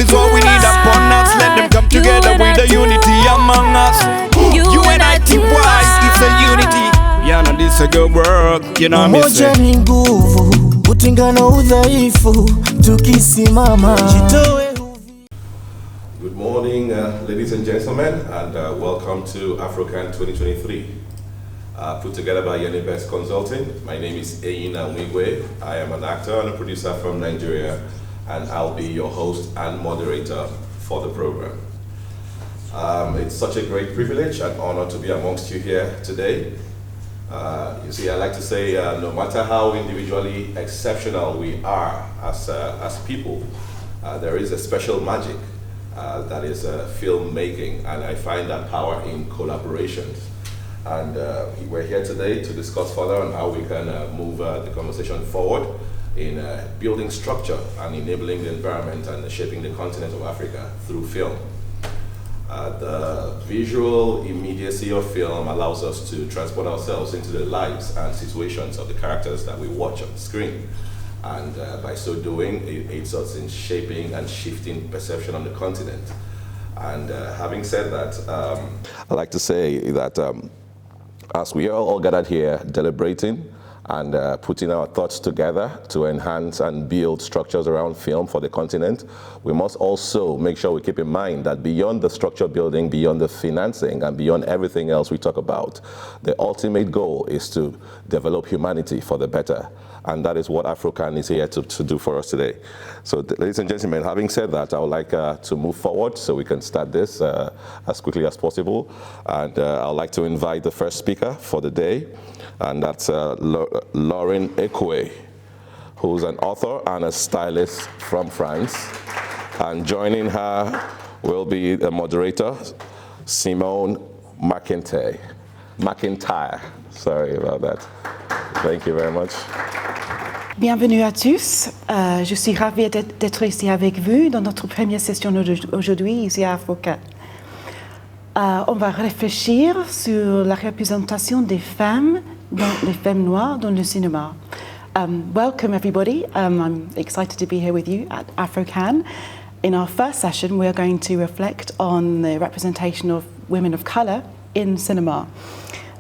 is what we need upon us. Let them come together with the unity among us. Unity, it's a unity. Yana, this a good work, you know what I'm saying? Umoja ni nguvu, utengano udhaifu, tukisimama. Good morning, ladies and gentlemen, and welcome to AFRO-CANNES 2023. Put together by Best Consulting. My name is Ekué. I am an actor and a producer from Nigeria, and I'll be your host and moderator for the program. It's such a great privilege and honor to be amongst you here today. You see, I like to say, no matter how individually exceptional we are as people, there is a special magic that is filmmaking, and I find that power in collaborations. And we're here today to discuss further on how we can move the conversation forward in building structure and enabling the environment and shaping the continent of Africa through film. The visual immediacy of film allows us to transport ourselves into the lives and situations of the characters that we watch on the screen. And by so doing, it aids us in shaping and shifting perception on the continent. And having said that, I'd like to say that as we are all gathered here deliberating and putting our thoughts together to enhance and build structures around film for the continent, we must also make sure we keep in mind that beyond the structure building, beyond the financing, and beyond everything else we talk about, the ultimate goal is to develop humanity for the better. And that is what AFRO-CANNES is here to do for us today. So, ladies and gentlemen, having said that, I would like to move forward so we can start this as quickly as possible. And I would like to invite the first speaker for the day, and that's Lauren Ekué, who's an author and a stylist from France. And joining her will be the moderator, Simone McIntyre. Sorry about that. Thank you very much. Bienvenue à tous. Je suis ravie d'être ici avec vous dans notre première session aujourd'hui ici à AFRO-CANNES. On va réfléchir sur la représentation des femmes noires dans le cinéma. Welcome everybody. I'm excited to be here with you at AFRO-CANNES. In our first session, we are going to reflect on the representation of women of color in cinema.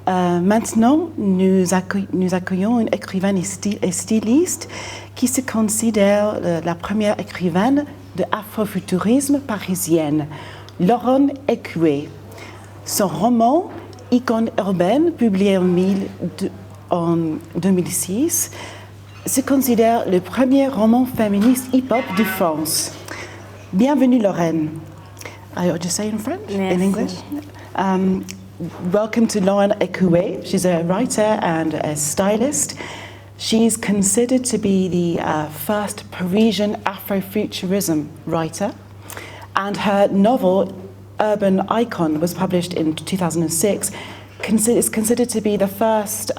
Maintenant, nous accueillons une écrivaine et styliste qui se considère la première écrivaine de afrofuturisme parisienne, Lauren Ekué. Son roman Icône urbaine, publié en 2006, se considère le premier roman féministe hip-hop de France. Bienvenue, Lauren. I'll just say in French, in English. Welcome to Lauren Ekué. She's a writer and a stylist. She's considered to be the first Parisian Afrofuturism writer, and her novel Urban Icon was published in 2006. Is considered to be the first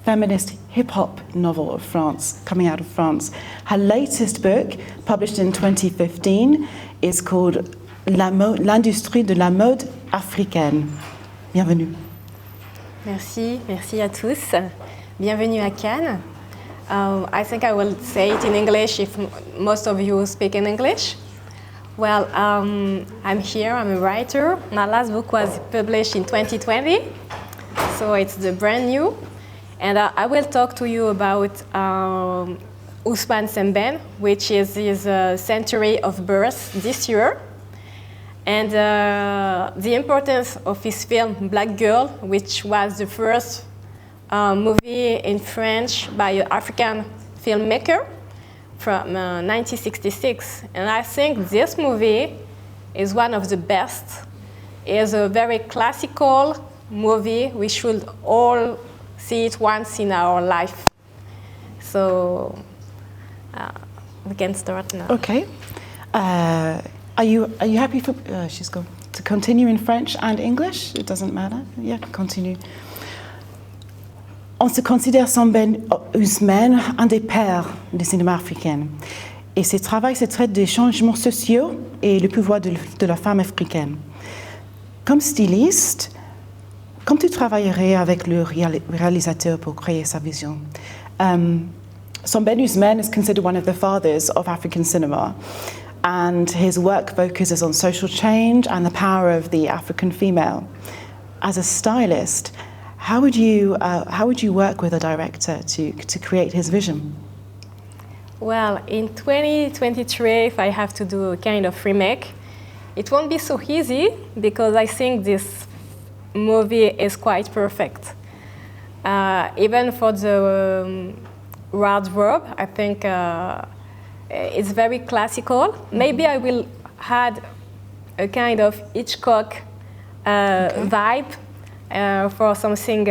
feminist hip-hop novel of France, coming out of France. Her latest book, published in 2015, is called L'industrie de la mode africaine. Bienvenue. Merci à tous. Bienvenue à Cannes. I think I will say it in English if most of you speak in English. Well, I'm here, I'm a writer. My last book was published in 2020, so it's the brand new. And I will talk to you about Ousmane Sembène, which is his century of birth this year. And the importance of his film Black Girl, which was the first movie in French by an African filmmaker from 1966. And I think this movie is one of the best. It's a very classical movie. We should all see it once in our life. So we can start now. Okay. Are you happy for she's going to continue in French and English? It doesn't matter. Yeah, continue. On se considère Sembène Ousmane un des pères du cinéma africain. Et ses travaux se traitent des changements sociaux et le pouvoir de la femme africaine. Comme styliste, comment tu travaillerais avec le réalisateur pour créer sa vision? Sembène Ousmane is considered one of the fathers of African cinema. and his work focuses on social change and the power of the African female. As a stylist, how would you work with a director to create his vision? Well, in 2023, if I have to do a kind of remake, it won't be so easy because I think this movie is quite perfect. Even for the wardrobe, I think it's very classical. Maybe I will add a kind of Hitchcock vibe for something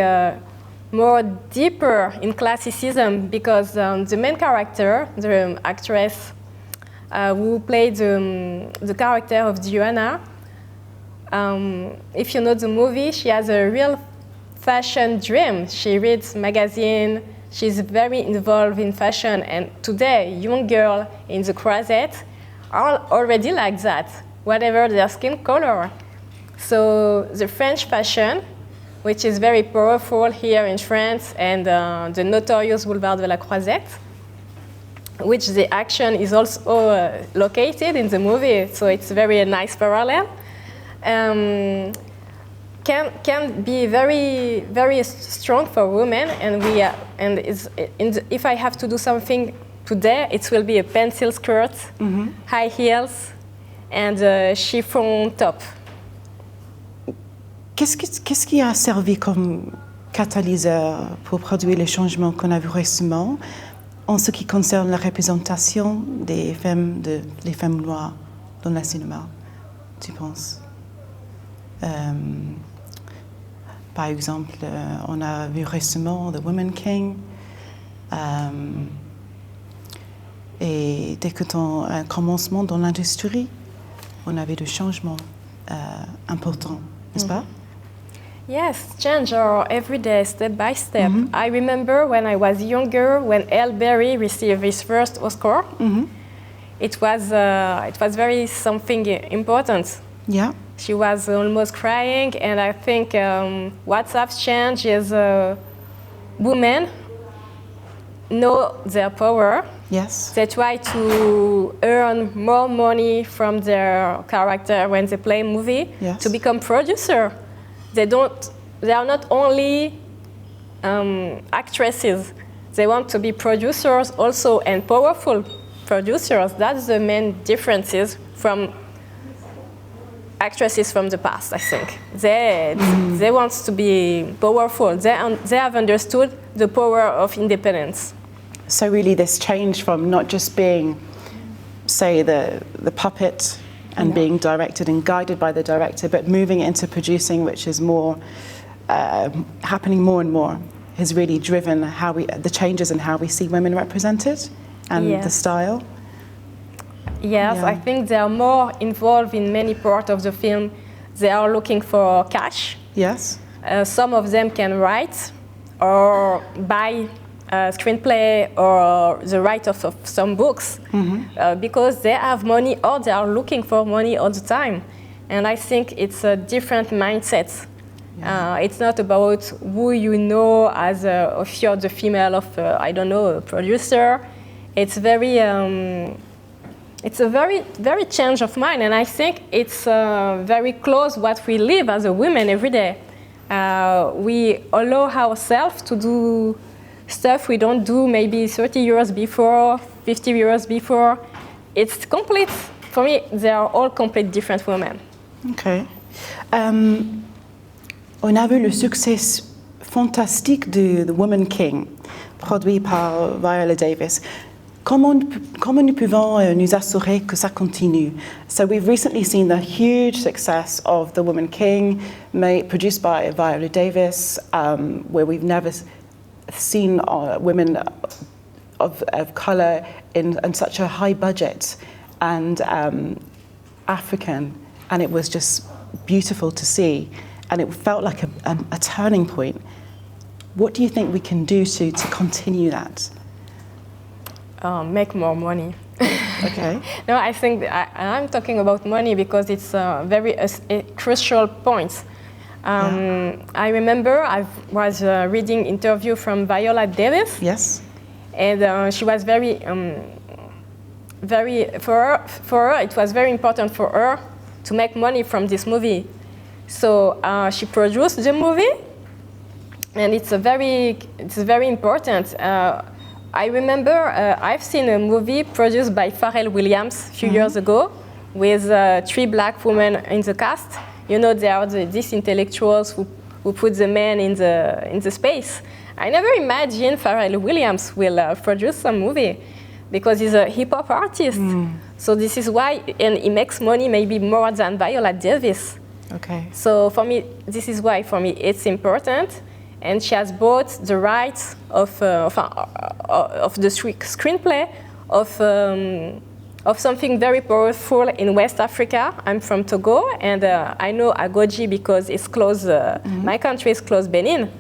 more deeper in classicism, because the main character, the actress who played the character of Diana, if you know the movie, she has a real fashion dream. She reads magazine, she's very involved in fashion, and today young girls in the Croisette are already like that, whatever their skin color. So the French fashion, which is very powerful here in France, and the notorious Boulevard de la Croisette, which the action is also located in the movie, so it's very nice parallel. Can be very, very strong for women, and if I have to do something today, it will be a pencil skirt, high heels, and a chiffon top. Qu'est-ce qui a servi comme catalyseur pour produire les changements qu'on a vus récemment en ce qui concerne la représentation des femmes, les femmes noires dans le cinéma, tu penses? Par exemple, on a vu récemment The Woman King, et dès que un commencement dans l'industrie, on avait des changements importants, n'est-ce pas? Yes, change are every day, step by step. I remember when I was younger, when Elle Berry received his first Oscar. It was very something important. Yeah. She was almost crying, and I think what's changed is women know their power. Yes. They try to earn more money from their character when they play movie, yes, to become producer. They are not only actresses. They want to be producers also, and powerful producers. That's the main differences from actresses from the past, I think. They want to be powerful. They have understood the power of independence. So really this change from not just being, say, the puppet and being directed and guided by the director, but moving into producing, which is more happening more and more, has really driven the changes in how we see women represented and the style. Yes, I think they are more involved in many parts of the film. They are looking for cash. Yes. Some of them can write or buy a screenplay or the right of some books because they have money, or they are looking for money all the time. And I think it's a different mindset. It's not about who you know as if you're the female of, I don't know, a producer. It's it's a very, very change of mind, and I think it's very close what we live as a woman every day. We allow ourselves to do stuff we don't do maybe 30 years before, 50 years before. It's complete, for me, they are all complete different women. Okay. On a vu le succès fantastique de The Woman King, produit par Viola Davis. Comment nous pouvons nous assurer que ça continue? So we've recently seen the huge success of The Woman King, produced by Viola Davis, where we've never seen women of color in such a high budget and African, and it was just beautiful to see, and it felt like a turning point. What do you think we can do to continue that? Make more money. Okay. No, I think I'm talking about money because it's a crucial point. I remember I was reading interview from Viola Davis. Yes. And she was very for her, it was very important for her to make money from this movie. So she produced the movie, and it's very important. I remember I've seen a movie produced by Pharrell Williams a few years ago with 3 black women in the cast. You know, they are these intellectuals who put the men in the space. I never imagined Pharrell Williams will produce some movie because he's a hip-hop artist. So this is why, and he makes money maybe more than Viola Davis. Okay. So for me, this is why for me it's important. And she has bought the rights of the screenplay of something very powerful in West Africa. I'm from Togo, and I know Agoji because it's close. My country is close, Benin.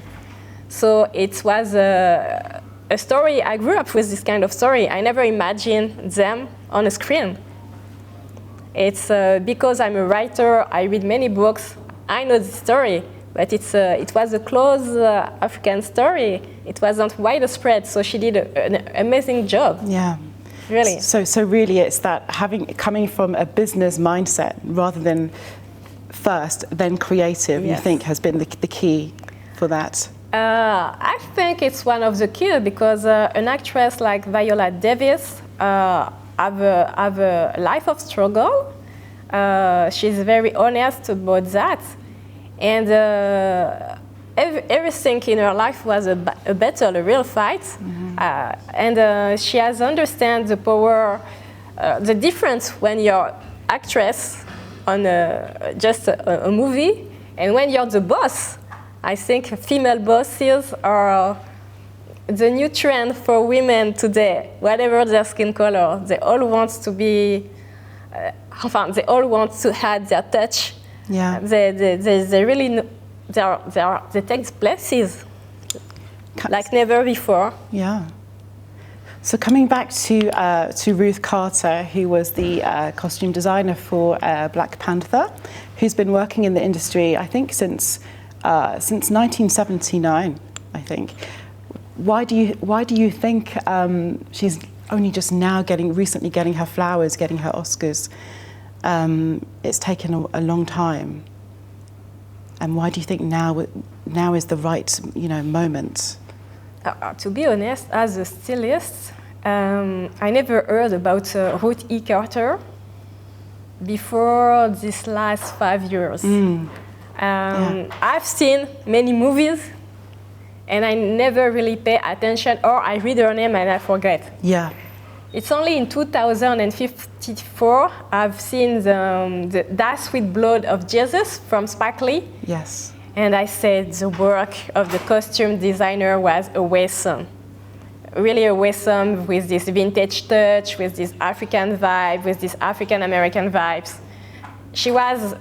So it was a story. I grew up with this kind of story. I never imagined them on a screen. It's because I'm a writer. I read many books. I know the story. But it was a close African story. It wasn't widespread, so she did an amazing job. Yeah. Really. So really it's that coming from a business mindset rather than first, then creative, Yes. you think has been the key for that? I think it's one of the keys because an actress like Viola Davis have a life of struggle. She's very honest about that. And everything in her life was a battle, a real fight. And she has understand the power, the difference when you're actress on just a movie and when you're the boss. I think female bosses are the new trend for women today, whatever their skin color. They all want to be, they all want to have their touch. Yeah. They really, they take places like never before. Yeah. So coming back to Ruth Carter, who was the costume designer for Black Panther, who's been working in the industry, I think, since 1979. I think. Why do you think she's only just now recently getting her flowers, getting her Oscars? It's taken a long time. And why do you think now is the right moment? To be honest, as a stylist, I never heard about Ruth E. Carter before these last 5 years. I've seen many movies, and I never really pay attention, or I read her name and I forget. Yeah. It's only in 2054 I've seen the That Sweet Blood of Jesus from Spike Lee. Yes. And I said the work of the costume designer was awesome. Really awesome, with this vintage touch, with this African vibe, with this African-American vibes. She was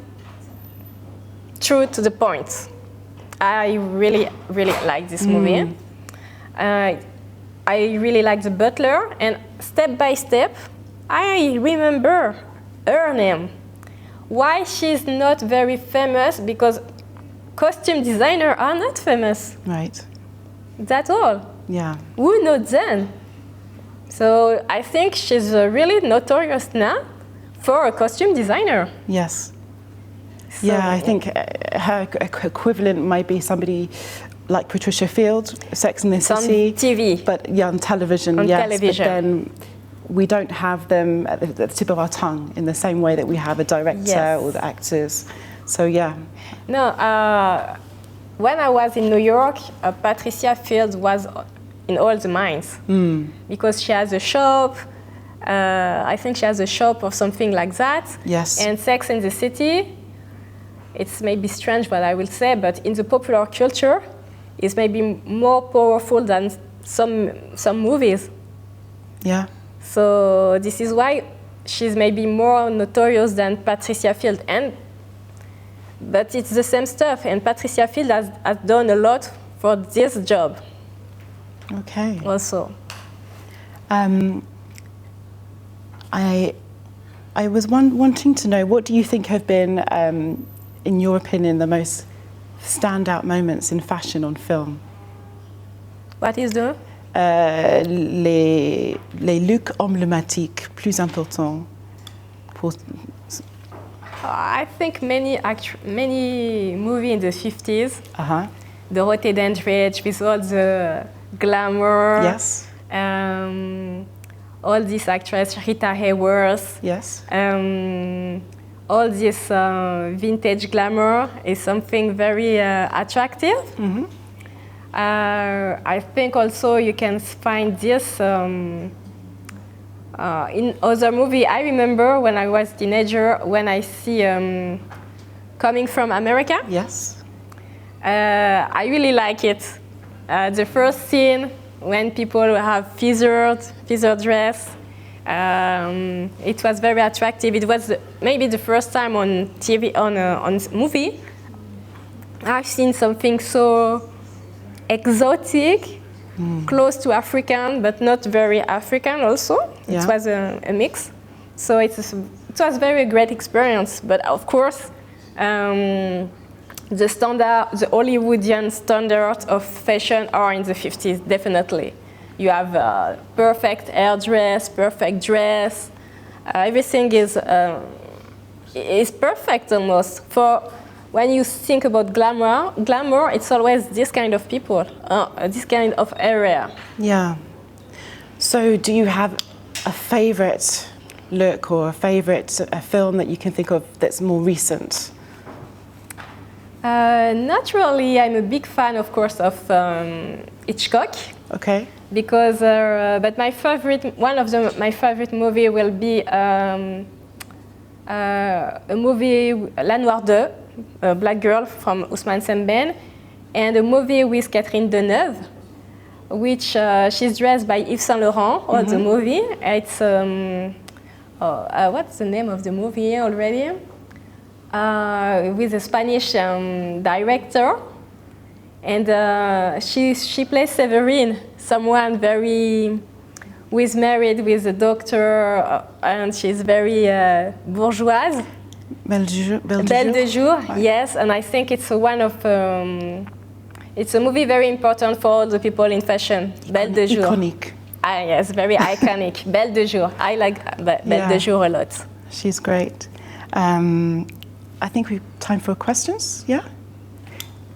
true to the point. I really, really like this movie. I really like the butler, and step by step, I remember her name. Why she's not very famous? Because costume designers are not famous. Right. That's all. Yeah. Who knows them? So I think she's really notorious now for a costume designer. Yes. So, yeah, I think her equivalent might be somebody like Patricia Field, Sex and the City. On TV. But yeah, on television, on yes. television. But then we don't have them at the tip of our tongue in the same way that we have a director or the actors. So yeah. No, when I was in New York, Patricia Field was in all the minds. Because she has a shop. I think she has a shop or something like that. Yes. And Sex and the City, it's maybe strange what I will say, but in the popular culture, it's maybe more powerful than some movies. Yeah. So this is why she's maybe more notorious than Patricia Field. But it's the same stuff, and Patricia Field has done a lot for this job. Okay. Also. I was wanting to know, what do you think have been, in your opinion, the most standout moments in fashion on film? What is the? les looks emblématiques plus importants pour... I think many movies in the 50s, Uh-huh. Dorothy Dandridge with all the glamour. Yes. All these actresses, Rita Hayworth. Yes. All this vintage glamour is something very attractive. Mm-hmm. I think also you can find this in other movies. I remember when I was a teenager, when I see Coming from America. Yes. I really like it. The first scene when people have feathered dress, it was very attractive. It was maybe the first time on TV, on movie, I've seen something so exotic, close to African, but not very African also. Yeah. It was a mix. So it was very great experience. But of course, the Hollywoodian standard of fashion are in the 50s, definitely. You have perfect hairdress, perfect dress. Everything is perfect almost. For when you think about glamour, it's always this kind of people, this kind of area. Yeah. So do you have a favorite look or a film that you can think of that's more recent? Naturally, I'm a big fan, of course, of Hitchcock. Okay. Because, but my favorite movie will be a movie La Noire 2, a black girl from Ousmane Sembène, and a movie with Catherine Deneuve, which she's dressed by Yves Saint Laurent. Or the movie, it's what's the name of the movie already? With a Spanish director, and she plays Séverine, someone who is married with a doctor, and she's very bourgeoise. Belle de Jour, yes, and I think it's it's a movie very important for all the people in fashion. Belle de Jour. Iconic. Ah, yes, very iconic. Belle de Jour. I like Belle de Jour a lot. She's great. I think we've time for questions, yeah?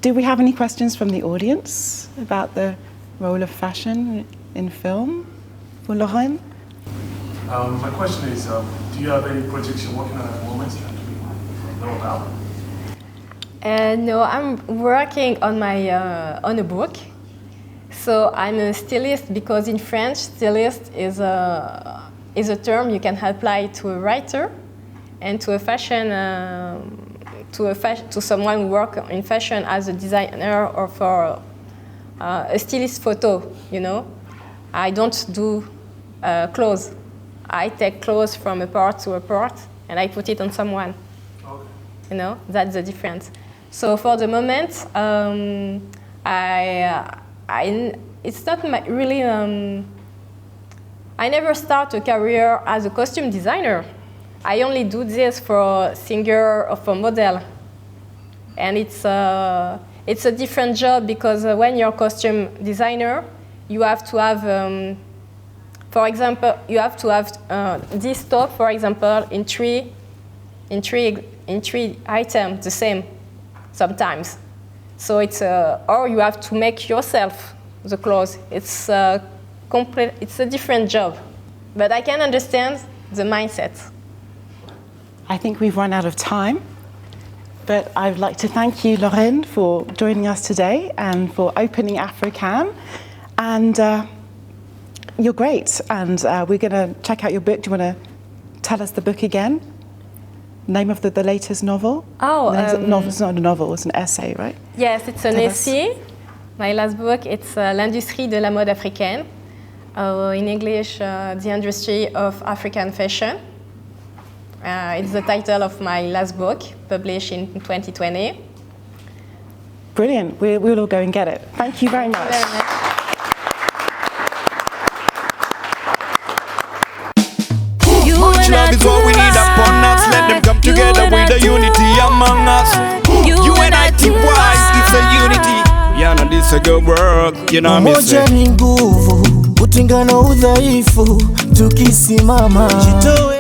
Do we have any questions from the audience about the role of fashion in film for Lorraine? My question is, do you have any projects you're working on at the moment that we know about? No, I'm working on on a book. So I'm a stylist because in French, stylist is a term you can apply to a writer and to a fashion to someone who works in fashion as a designer or for a stylist photo. You know, I don't do clothes. I take clothes from a part to a part and I put it on someone. Okay. You know, that's the difference. So for the moment, it's not really. I never start a career as a costume designer. I only do this for singer or for model, and it's a different job because when you're a costume designer, you have to have, for example, you have to have this top, for example, in three items the same. Sometimes, so it's or you have to make yourself the clothes. It's It's a different job, but I can understand the mindset. I think we've run out of time, but I'd like to thank you, Lorraine, for joining us today and for opening AfroCan. And you're great, and we're going to check out your book. Do you want to tell us the book again? Name of the latest novel? Oh, it's not a novel, it's an essay, right? Yes, it's an essay. My last book, it's L'industrie de la mode africaine. In English, The Industry of African Fashion. It's the title of my last book, published in 2020. Brilliant. We'll all go and get it. Thank you very much. Much love is what we need upon us. Let them come together with the unity among us. UNITY, it's a unity. Yeah, no, this is a good world. You know what I'm saying? Umoja ni nguvu. utengano udhaifu, tukisimama jitoe